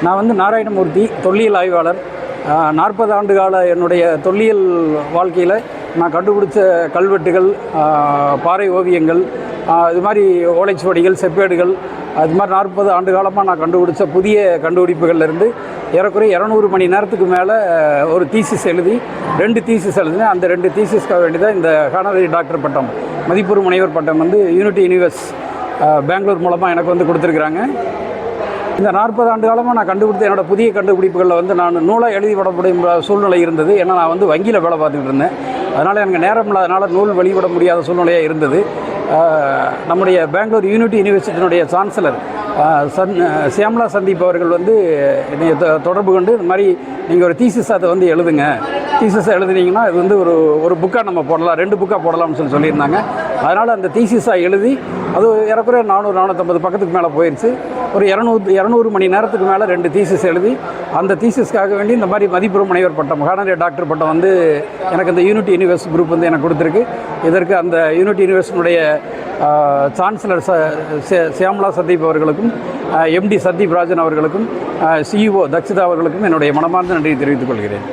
நான் வந்து நாராயணமூர்த்தி, தொல்லியல் ஆய்வாளர். 40 ஆண்டு கால என்னுடைய தொல்லியல் வாழ்க்கையில் நான் கண்டுபிடிச்ச கல்வெட்டுகள், பாறை ஓவியங்கள், இது மாதிரி ஓலைச்சுவடிகள், செப்பேடுகள், அது மாதிரி 40 ஆண்டு காலமாக நான் கண்டுபிடிச்ச புதிய கண்டுபிடிப்புகள்லேருந்து ஏறக்குறைய 200 மணி நேரத்துக்கு மேலே ஒரு தீசிஸ் எழுதி 2 தீசிஸ் எழுதினேன். அந்த 2 தீசிஸ்க்காக வேண்டி தான் இந்த ஹானரரி டாக்டர் பட்டம், மதிப்பூர்வ முனைவர் பட்டம் வந்து யூனிட்டி யூனிவர்ஸ் பெங்களூர் மூலமாக எனக்கு வந்து கொடுத்துருக்குறாங்க. இந்த 40 ஆண்டு காலமாக நான் கண்டுபிடித்த என்னோடய புதிய கண்டுபிடிப்புகளில் வந்து நான் நூலாக எழுதி விடக்கூடிய சூழ்நிலை இருந்தது. ஏன்னா நான் வந்து வங்கியில் வேலை பார்த்துக்கிட்டு இருந்தேன். அதனால் எனக்கு நேரம் இல்லாதனால நூல் வெளியிட முடியாத சூழ்நிலையாக இருந்தது. நம்முடைய பெங்களூர் யூனிட்டி யூனிவர்சிட்டியினுடைய சான்சலர் சியாமலா சந்தீப் அவர்கள் வந்து என்னை தொடர்பு கொண்டு இந்த மாதிரி நீங்கள் ஒரு தீசிஸ் அதை வந்து எழுதுங்க, தீசிஸை எழுதுனீங்கன்னா இது வந்து ஒரு புக்காக நம்ம போடலாம், 2 புக்காக போடலாம்னு சொல்லியிருந்தாங்க. அதனால் அந்த தீசிஸாக எழுதி அது ஏறக்குறைய 400-450 பக்கத்துக்கு மேலே போயிடுச்சு. ஒரு 200 மணி நேரத்துக்கு மேலே 2 தீசிஸ் எழுதி அந்த தீசிஸ்க்காக வேண்டி இந்த மாதிரி மதிப்பூர்வ முனைவர் பட்டம், ஹானரரி டாக்டர் பட்டம் வந்து எனக்கு இந்த யூனிட்டி யூனிவர்ஸ் குரூப் வந்து எனக்கு கொடுத்துருக்கு. இதற்கு அந்த யூனிட்டி யூனிவர்ஸினுடைய சான்சலர் சியாமலா சந்தீப் அவர்களுக்கும், எம்டி சந்தீப் ராஜன் அவர்களுக்கும், சிஇஓ தக்ஷிதா அவர்களுக்கும் என்னுடைய மனமார்ந்த நன்றியை தெரிவித்துக் கொள்கிறேன்.